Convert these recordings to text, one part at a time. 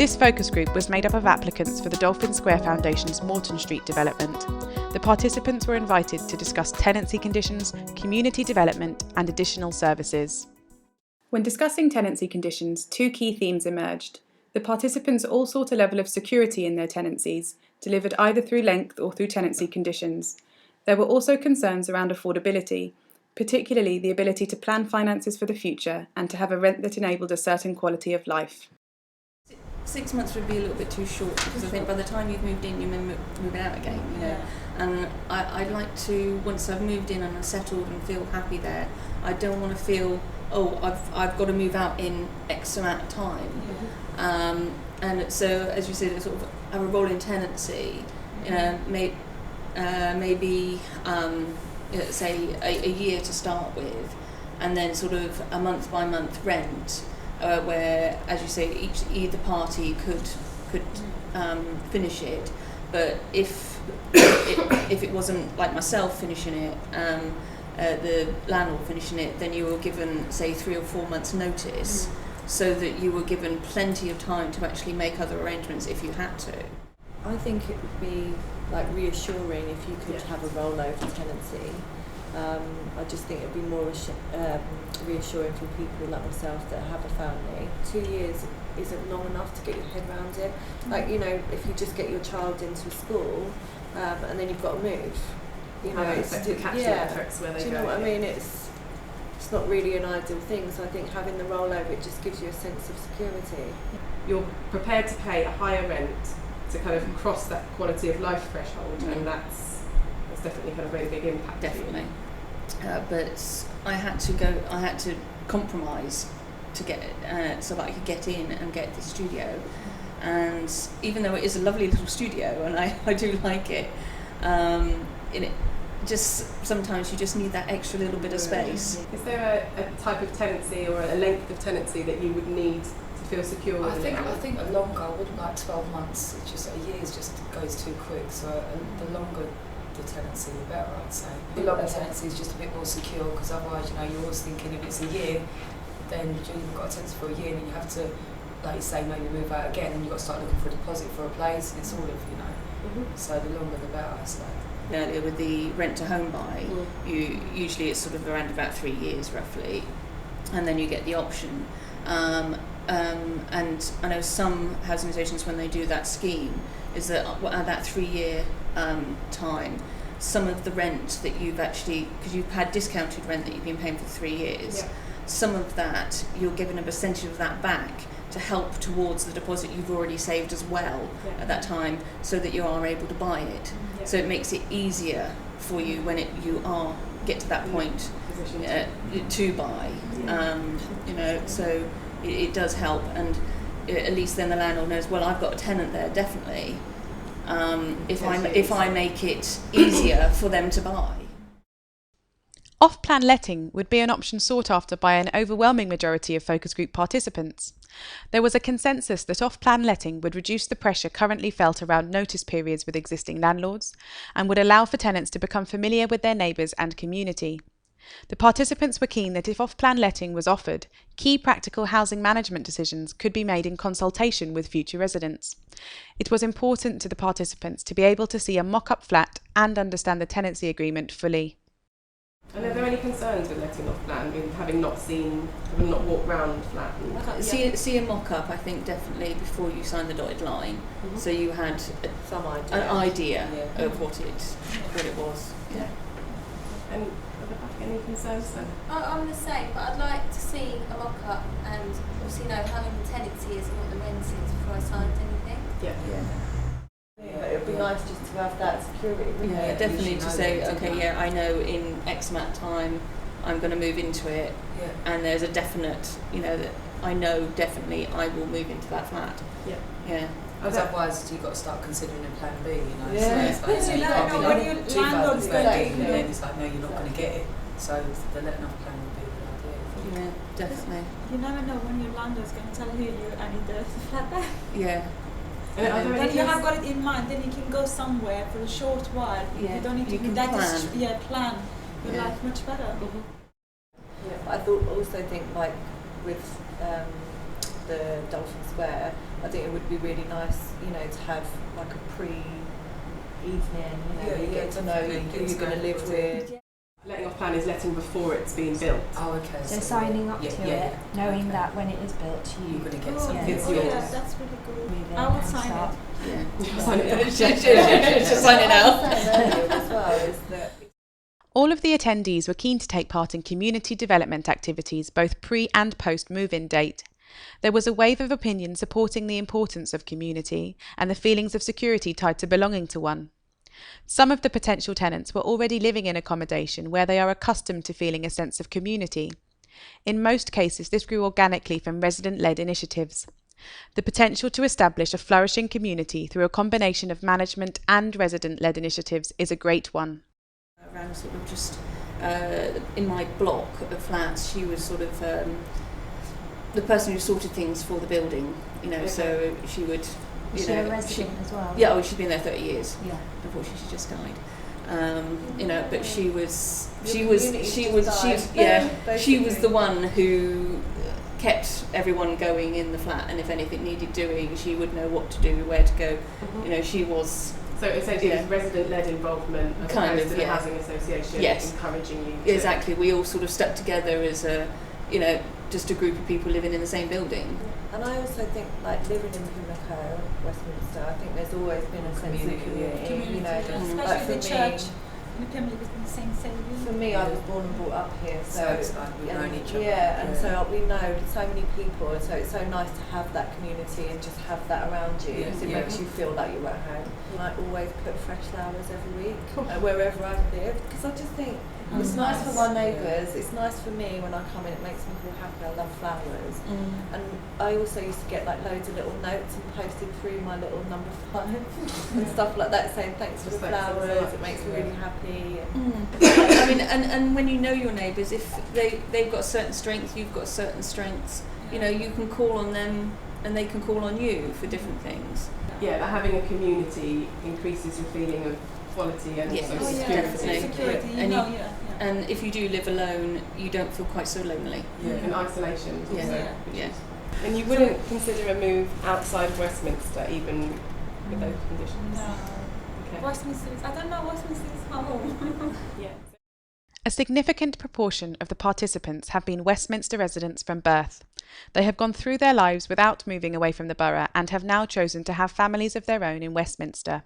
This focus group was made up of applicants for the Dolphin Square Foundation's Moreton Street development. The participants were invited to discuss tenancy conditions, community development and additional services. When discussing tenancy conditions, two key themes emerged. The participants all sought a level of security in their tenancies, delivered either through length or through tenancy conditions. There were also concerns around affordability, particularly the ability to plan finances for the future and to have a rent that enabled a certain quality of life. 6 months would be a little bit too short, because I think by the time you've moved in, you're moving out again, you know. Yeah. And I'd like to, once I've moved in and I'm settled and feel happy there, I don't want to feel, oh, I've got to move out in X amount of time. Mm-hmm. And so, as you said, sort of have a rolling tenancy, maybe say a year to start with, and then sort of a month by month rent. Where, as you say, either party could finish it, but if it wasn't like myself finishing it, the landlord finishing it, then you were given, say, 3 or 4 months' notice, so that you were given plenty of time to actually make other arrangements if you had to. I think it would be like reassuring if you could have a rollover tenancy. I just think it would be more reassuring for people like myself that have a family. 2 years isn't long enough to get your head around it. Like, you know, if you just get your child into school and then you've got to move, you know, it's the catchment effects where they do you know what I mean? It's not really an ideal thing. So I think having the rollover, it just gives you a sense of security. You're prepared to pay a higher rent to kind of cross that quality of life threshold, and that's definitely kind of made a big impact. Definitely. But I had to compromise to get so that I could get in and get the studio. And even though it is a lovely little studio and I do like it, just sometimes you just need that extra little bit of space. Is there a type of tenancy or a length of tenancy that you would need to feel secure? I think a longer, I wouldn't like 12 months. It's just a year just goes too quick. So the longer the tenancy, the better, I'd say. The longer tenancy is just a bit more secure, because otherwise, you know, you're always thinking if it's a year, then you've got a tenancy for a year, and then you have to, like you say, maybe move out again, and you've got to start looking for a deposit for a place, and it's all of, you know. So the longer the better, I say. Earlier with the rent to home buy, usually it's sort of around about 3 years roughly, and then you get the option. And I know some housing associations, when they do that scheme, is that at that 3 year time, some of the rent that you've actually, because you've had discounted rent that you've been paying for 3 years, some of that you're given a percentage of that back to help towards the deposit you've already saved as well at that time, so that you are able to buy it. So it makes it easier for you when you get to that point to buy. You know, so it does help, and at least then the landlord knows, well, I've got a tenant there, definitely. If I make it easier for them to buy. Off-plan letting would be an option sought after by an overwhelming majority of focus group participants. There was a consensus that off-plan letting would reduce the pressure currently felt around notice periods with existing landlords, and would allow for tenants to become familiar with their neighbours and community. The participants were keen that if off-plan letting was offered, key practical housing management decisions could be made in consultation with future residents. It was important to the participants to be able to see a mock-up flat and understand the tenancy agreement fully. And are there any concerns with letting off plan, with having not walked round the flat? See a mock-up, I think, definitely before you sign the dotted line, so you had some an idea of what it was. Yeah. And any concerns then? I'm the same, but I'd like to see a mock-up and obviously know how long the tenancy is and what the rent is before I signed anything. It would be nice just to have that security. Yeah, definitely to say, okay, I know in X amount of time I'm going to move into it, and there's a definite, you know, that I know definitely I will move into that flat. Yeah. Because otherwise you've got to start considering a plan B, you know. Yeah. So it's like, you know when your landlord's going to and then it's like, no, you're not going to get it. So the letting off plan would be a good idea. Yeah, definitely. You never know when your landlord's going to tell you I need the flat back. Yeah. When you have got it in mind, then you can go somewhere for a short while. You don't need to plan your life much better. Yeah, but I also think, like with the Dolphin Square, I think it would be really nice, you know, to have like a pre-evening, you know, you get to know who you're going to live with. Letting off plan is letting before it's being built. Oh, okay. So signing up to it, knowing that when it is built, you're going to get something. It's yours. Yeah, that's really good. I would sign it. Yeah. Sign it. Just sign it out. As well is that All of the attendees were keen to take part in community development activities both pre and post move-in date. There was a wave of opinion supporting the importance of community and the feelings of security tied to belonging to one. Some of the potential tenants were already living in accommodation where they are accustomed to feeling a sense of community. In most cases, this grew organically from resident-led initiatives. The potential to establish a flourishing community through a combination of management and resident-led initiatives is a great one. Around sort of just in my block of flats, she was sort of the person who sorted things for the building, you know, Okay. so she would, Was she a resident as well? Yeah, oh, she'd been there 30 years. Yeah. Unfortunately, she just died. You know, but she was the one who kept everyone going in the flat, and if anything needed doing, she would know what to do, where to go. You know, she was. So essentially, it's resident-led involvement, as Kind opposed of, to the yeah. housing association Yes. encouraging you. To Exactly, we all sort of stuck together as a, you know, just a group of people living in the same building. And I also think, like, living in Pimlico, Westminster, I think there's always been a sense of community, you know, especially like the for church. me, You can live in the same cell. for me, I was born and brought up here, So it's like we've known each other. Yeah, and so we know so many people, and so it's so nice to have that community and just have that around you, because it makes you feel like you're at home. I always put fresh flowers every week, wherever I live, because I just think it's nice for my neighbours, it's nice for me when I come in, it makes me feel happy, I love flowers. And I also used to get like loads of little notes and posted through my little number 5 and stuff like that, saying thanks for the flowers, it makes me really happy. I mean, and when you know your neighbours, if they've got a certain strength, you've got certain strengths, you know, you can call on them and they can call on you for different things. Yeah, that having a community increases your feeling of quality and Yes. also Oh, yeah, security. Security, you And know, you- yeah. And if you do live alone, you don't feel quite so lonely. In isolation also. Yeah. which Yeah. is- And you wouldn't consider a move outside of Westminster even with those conditions? No. Okay. Westminster is, I don't know, Westminster is home. Yeah. A significant proportion of the participants have been Westminster residents from birth. They have gone through their lives without moving away from the borough and have now chosen to have families of their own in Westminster.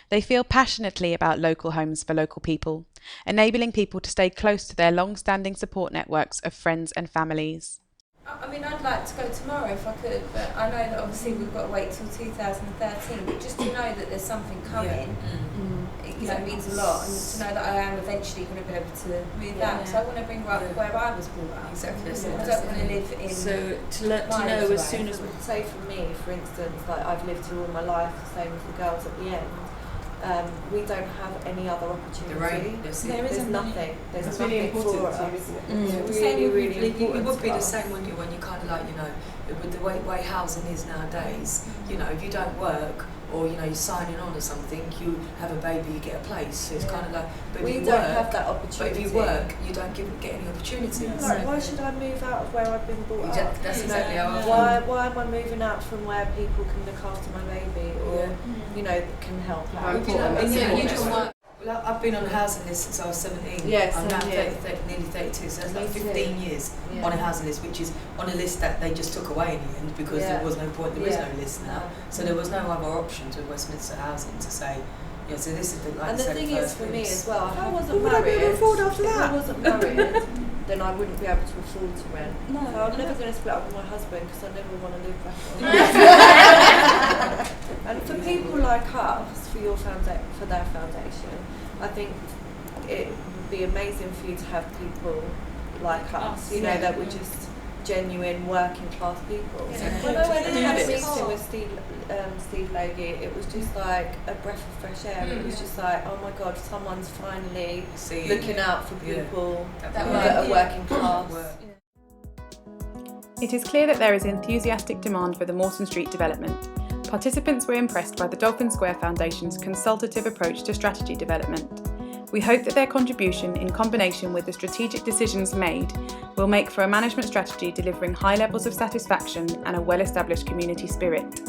They feel passionately about local homes for local people, enabling people to stay close to their long-standing support networks of friends and families. I mean, I'd like to go tomorrow if I could, but I know that obviously we've got to wait till 2013. But just to know that there's something coming, it means a lot, and to know that I am eventually going to be able to move out. So I want to bring up where I was brought up. Exactly. I don't want to live in. So to know as soon as Say for me, for instance, like I've lived here all my life, the same as the girls at the end. We don't have any other opportunity. There's nothing. There's That's nothing really important for to you, us. isn't it? It's really, really It important. would be to the us. same, wouldn't you, when you kind of like, you know, with the way housing is nowadays, you know, if you don't work or, you know, you're signing on or something, you have a baby, you get a place. So it's kind of like, but We if you don't work, have that but opportunity. if you work, you don't get any opportunities. Like, why should I move out of where I've been brought up? Exactly, that's exactly how I feel. Why am I moving out from where people can look after my baby or, you know, can help How out? important And that's you just important. work. Well, I've been on a housing list since I was 17. Yes, I'm now same here. nearly 32, so that's like Me too. 15 years Yeah. on a housing list, which is on a list that they just took away in the end because there was no point, there is no list now. So there was no other options with Westminster Housing to say, yeah, so this is the, like And you the said, thing first is for me glimpse. as well, if I wasn't What would I be married, able to afford after if that? I wasn't married, then I wouldn't be able to afford to rent. No, So I'm never going to split up with my husband because I never want to live back on. And for people like us, for their foundation, I think it would be amazing for you to have people like us, you know, that were just genuine working class people. When I went and had a meeting with Steve Logie, it was just like a breath of fresh air. It was just like, oh my God, someone's finally looking out for people that are working class. It is clear that there is enthusiastic demand for the Moreton Street development. Participants were impressed by the Dolphin Square Foundation's consultative approach to strategy development. We hope that their contribution, in combination with the strategic decisions made, will make for a management strategy delivering high levels of satisfaction and a well-established community spirit.